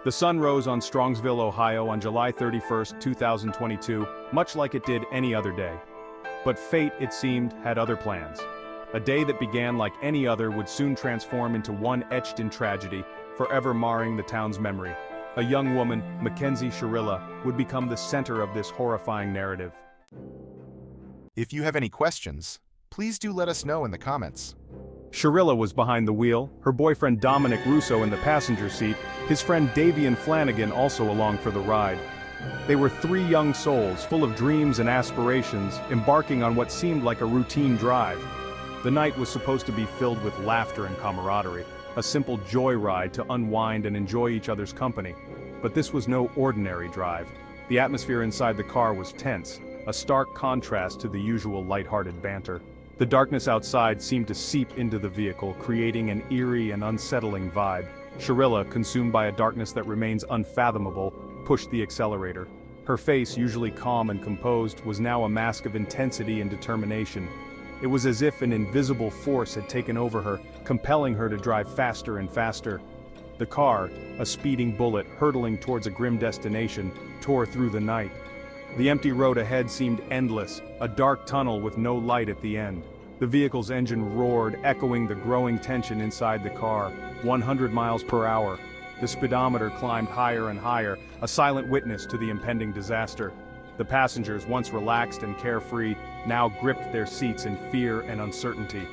The sun rose on Strongsville, Ohio on July 31, 2022, much like it did any other day. But fate, it seemed, had other plans. A day that began like any other would soon transform into one etched in tragedy, forever marring the town's memory. A young woman, Mackenzie Shirilla, would become the center of this horrifying narrative. If you have any questions, please do let us know in the comments. Shirilla was behind the wheel, her boyfriend Dominic Russo in the passenger seat, his friend Davion Flanagan also along for the ride. They were three young souls full of dreams and aspirations, embarking on what seemed like a routine drive. The night was supposed to be filled with laughter and camaraderie, a simple joyride to unwind and enjoy each other's company. But this was no ordinary drive. The atmosphere inside the car was tense, a stark contrast to the usual lighthearted banter. The darkness outside seemed to seep into the vehicle, creating an eerie and unsettling vibe. Shirilla, consumed by a darkness that remains unfathomable, pushed the accelerator. Her face, usually calm and composed, was now a mask of intensity and determination. It was as if an invisible force had taken over her, compelling her to drive faster and faster. The car, a speeding bullet hurtling towards a grim destination, tore through the night. The empty road ahead seemed endless, a dark tunnel with no light at the end. The vehicle's engine roared, echoing the growing tension inside the car, 100 miles per hour. The speedometer climbed higher and higher, a silent witness to the impending disaster. The passengers, once relaxed and carefree, now gripped their seats in fear and uncertainty.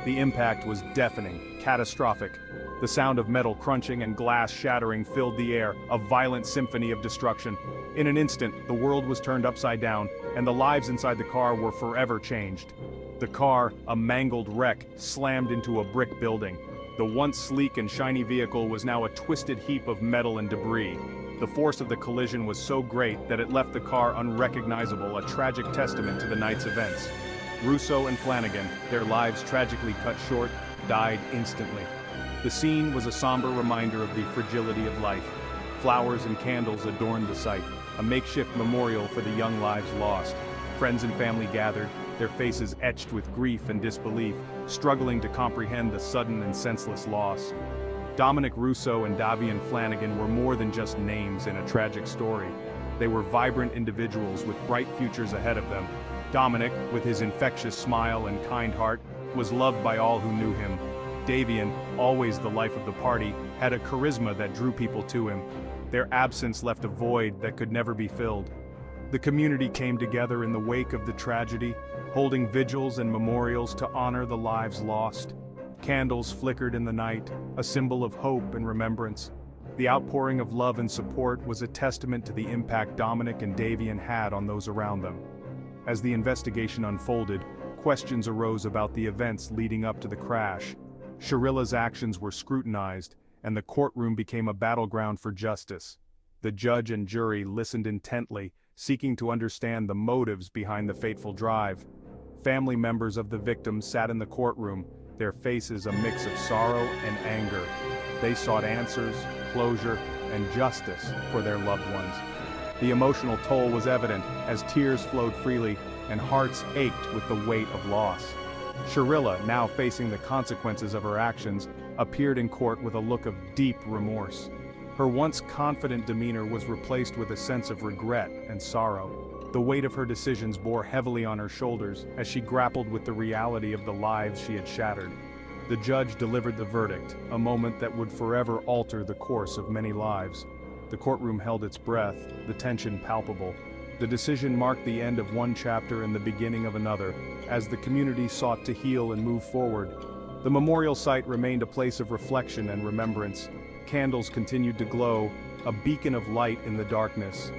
The impact was deafening, catastrophic. The sound of metal crunching and glass shattering filled the air, a violent symphony of destruction. In an instant, the world was turned upside down, and the lives inside the car were forever changed. The car, a mangled wreck, slammed into a brick building. The once sleek and shiny vehicle was now a twisted heap of metal and debris. The force of the collision was so great that it left the car unrecognizable, a tragic testament to the night's events. Russo and Flanagan, their lives tragically cut short, died instantly. The scene was a somber reminder of the fragility of life. Flowers and candles adorned the site, a makeshift memorial for the young lives lost. Friends and family gathered, their faces etched with grief and disbelief, struggling to comprehend the sudden and senseless loss. Dominic Russo and Davion Flanagan were more than just names in a tragic story. They were vibrant individuals with bright futures ahead of them. Dominic, with his infectious smile and kind heart, was loved by all who knew him. Davion, always the life of the party, had a charisma that drew people to him. Their absence left a void that could never be filled. The community came together in the wake of the tragedy, holding vigils and memorials to honor the lives lost. Candles flickered in the night, a symbol of hope and remembrance. The outpouring of love and support was a testament to the impact Dominic and Davion had on those around them. As the investigation unfolded, questions arose about the events leading up to the crash. Shirilla's actions were scrutinized, and the courtroom became a battleground for justice. The judge and jury listened intently, seeking to understand the motives behind the fateful drive. Family members of the victims sat in the courtroom, their faces a mix of sorrow and anger. They sought answers, closure, and justice for their loved ones. The emotional toll was evident as tears flowed freely and hearts ached with the weight of loss. Shirilla, now facing the consequences of her actions, appeared in court with a look of deep remorse. Her once confident demeanor was replaced with a sense of regret and sorrow. The weight of her decisions bore heavily on her shoulders as she grappled with the reality of the lives she had shattered. The judge delivered the verdict, a moment that would forever alter the course of many lives. The courtroom held its breath, the tension palpable. The decision marked the end of one chapter and the beginning of another, as the community sought to heal and move forward. The memorial site remained a place of reflection and remembrance. Candles continued to glow, a beacon of light in the darkness.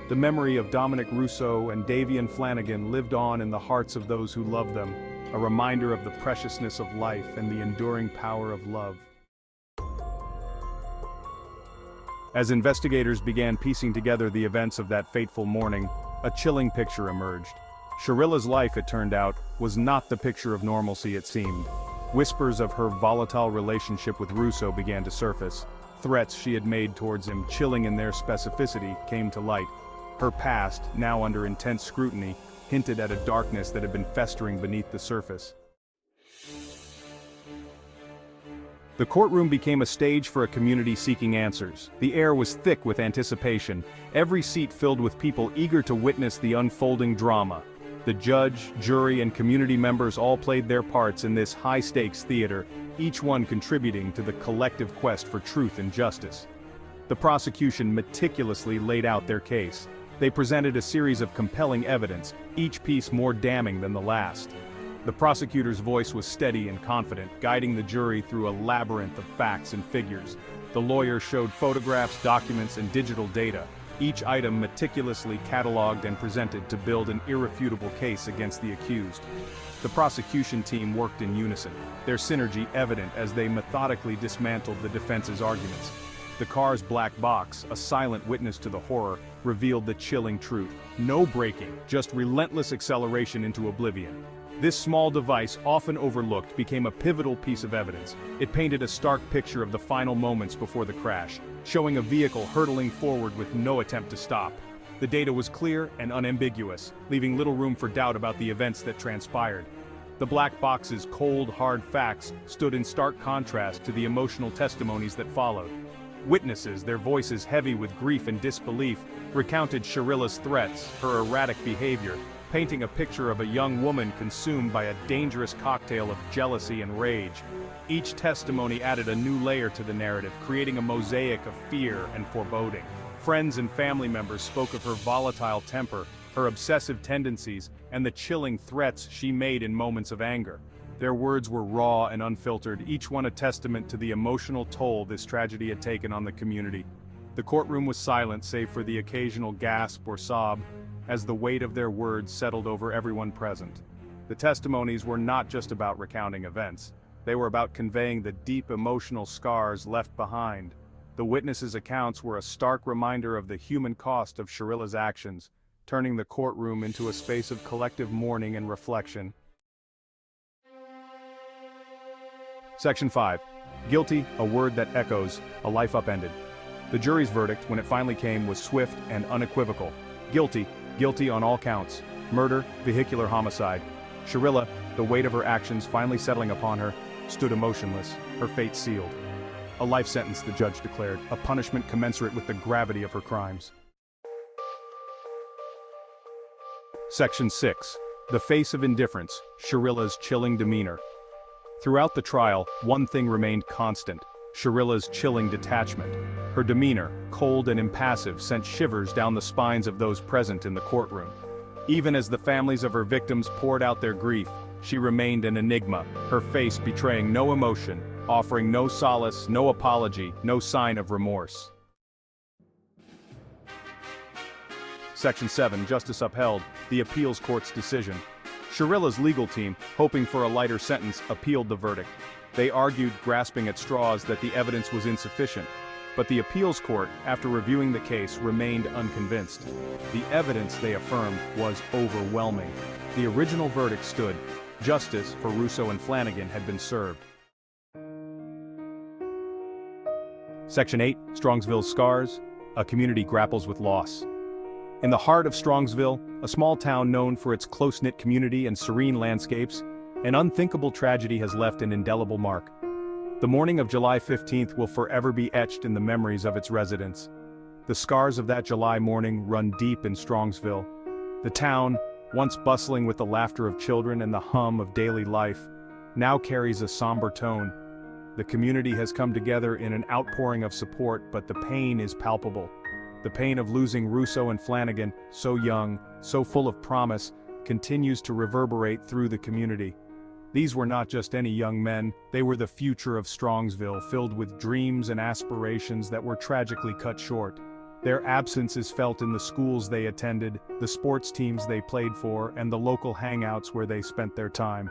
The memory of Dominic Russo and Davion Flanagan lived on in the hearts of those who loved them, a reminder of the preciousness of life and the enduring power of love. As investigators began piecing together the events of that fateful morning, a chilling picture emerged. Shirilla's life, it turned out, was not the picture of normalcy it seemed. Whispers of her volatile relationship with Russo began to surface. Threats she had made towards him, chilling in their specificity, came to light. Her past, now under intense scrutiny, hinted at a darkness that had been festering beneath the surface. The courtroom became a stage for a community seeking answers. The air was thick with anticipation, every seat filled with people eager to witness the unfolding drama. The judge, jury, and community members all played their parts in this high-stakes theater, each one contributing to the collective quest for truth and justice. The prosecution meticulously laid out their case. They presented a series of compelling evidence, each piece more damning than the last. The prosecutor's voice was steady and confident, guiding the jury through a labyrinth of facts and figures. The lawyer showed photographs, documents, and digital data, each item meticulously cataloged and presented to build an irrefutable case against the accused. The prosecution team worked in unison, their synergy evident as they methodically dismantled the defense's arguments. The car's black box, a silent witness to the horror, revealed the chilling truth. No braking, just relentless acceleration into oblivion. This small device, often overlooked, became a pivotal piece of evidence. It painted a stark picture of the final moments before the crash, showing a vehicle hurtling forward with no attempt to stop. The data was clear and unambiguous, leaving little room for doubt about the events that transpired. The black box's cold, hard facts stood in stark contrast to the emotional testimonies that followed. Witnesses, their voices heavy with grief and disbelief, recounted Shirilla's threats, her erratic behavior, painting a picture of a young woman consumed by a dangerous cocktail of jealousy and rage. Each testimony added a new layer to the narrative, creating a mosaic of fear and foreboding. Friends and family members spoke of her volatile temper, her obsessive tendencies, and the chilling threats she made in moments of anger. Their words were raw and unfiltered, each one a testament to the emotional toll this tragedy had taken on the community. The courtroom was silent save for the occasional gasp or sob, as the weight of their words settled over everyone present. The testimonies were not just about recounting events. They were about conveying the deep emotional scars left behind. The witnesses' accounts were a stark reminder of the human cost of Shirilla's actions, turning the courtroom into a space of collective mourning and reflection. Section 5. Guilty, a word that echoes, a life upended. The jury's verdict, when it finally came, was swift and unequivocal. Guilty, guilty on all counts. Murder, vehicular homicide. Shirilla, the weight of her actions finally settling upon her, stood emotionless, her fate sealed. A life sentence, the judge declared, a punishment commensurate with the gravity of her crimes. Section 6. The face of indifference, Shirilla's chilling demeanor. Throughout the trial, one thing remained constant: Shirilla's chilling detachment. Her demeanor, cold and impassive, sent shivers down the spines of those present in the courtroom. Even as the families of her victims poured out their grief, she remained an enigma, her face betraying no emotion, offering no solace, no apology, no sign of remorse. Section 7. Justice upheld, the appeals court's decision. Shirilla's legal team, hoping for a lighter sentence, appealed the verdict. They argued, grasping at straws, that the evidence was insufficient. But the appeals court, after reviewing the case, remained unconvinced. The evidence, they affirmed, was overwhelming. The original verdict stood. Justice for Russo and Flanagan had been served. Section 8. Strongsville's scars, a community grapples with loss. In the heart of Strongsville, a small town known for its close-knit community and serene landscapes, an unthinkable tragedy has left an indelible mark. The morning of July 15th will forever be etched in the memories of its residents. The scars of that July morning run deep in Strongsville. The town, once bustling with the laughter of children and the hum of daily life, now carries a somber tone. The community has come together in an outpouring of support, but the pain is palpable. The pain of losing Russo and Flanagan, so young, so full of promise, continues to reverberate through the community. These were not just any young men, they were the future of Strongsville, filled with dreams and aspirations that were tragically cut short. Their absence is felt in the schools they attended, the sports teams they played for, and the local hangouts where they spent their time.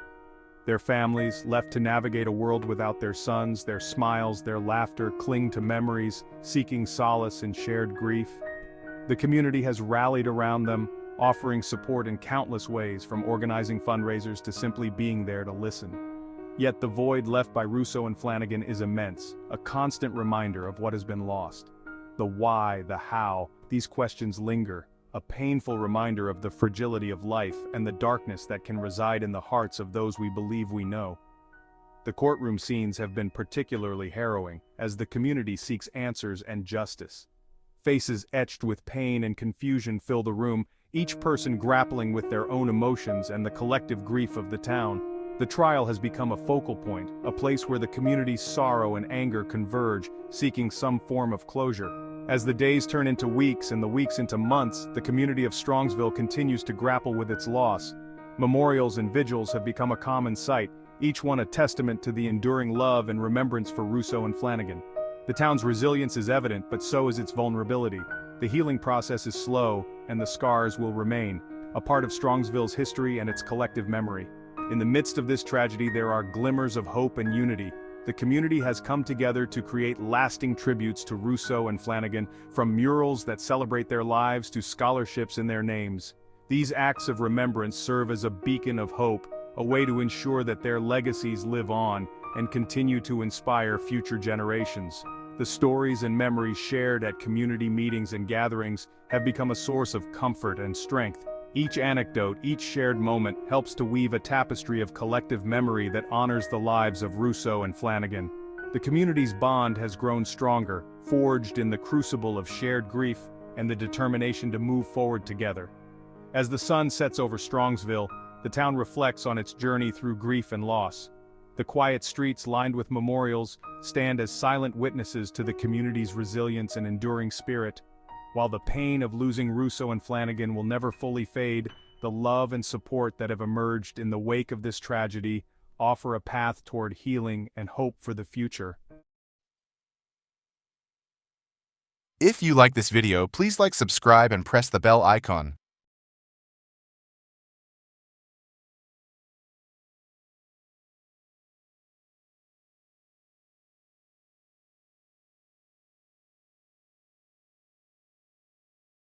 Their families, left to navigate a world without their sons, their smiles, their laughter, cling to memories, seeking solace in shared grief. The community has rallied around them, offering support in countless ways, from organizing fundraisers to simply being there to listen. Yet the void left by Russo and Flanagan is immense, a constant reminder of what has been lost. The why, the how, these questions linger, a painful reminder of the fragility of life and the darkness that can reside in the hearts of those we believe we know. The courtroom scenes have been particularly harrowing, as the community seeks answers and justice. Faces etched with pain and confusion fill the room, each person grappling with their own emotions and the collective grief of the town. The trial has become a focal point, a place where the community's sorrow and anger converge, seeking some form of closure. As the days turn into weeks and the weeks into months, the community of Strongsville continues to grapple with its loss. Memorials and vigils have become a common sight, each one a testament to the enduring love and remembrance for Russo and Flanagan. The town's resilience is evident, but so is its vulnerability. The healing process is slow, and the scars will remain, a part of Strongsville's history and its collective memory. In the midst of this tragedy, there are glimmers of hope and unity. The community has come together to create lasting tributes to Russo and Flanagan, from murals that celebrate their lives to scholarships in their names. These acts of remembrance serve as a beacon of hope, a way to ensure that their legacies live on and continue to inspire future generations. The stories and memories shared at community meetings and gatherings have become a source of comfort and strength. Each anecdote, each shared moment helps to weave a tapestry of collective memory that honors the lives of Russo and Flanagan. The community's bond has grown stronger, forged in the crucible of shared grief and the determination to move forward together. As the sun sets over Strongsville, the town reflects on its journey through grief and loss. The quiet streets lined with memorials stand as silent witnesses to the community's resilience and enduring spirit. While the pain of losing Russo and Flanagan will never fully fade, the love and support that have emerged in the wake of this tragedy offer a path toward healing and hope for the future. If you like this video, please subscribe and press the bell icon.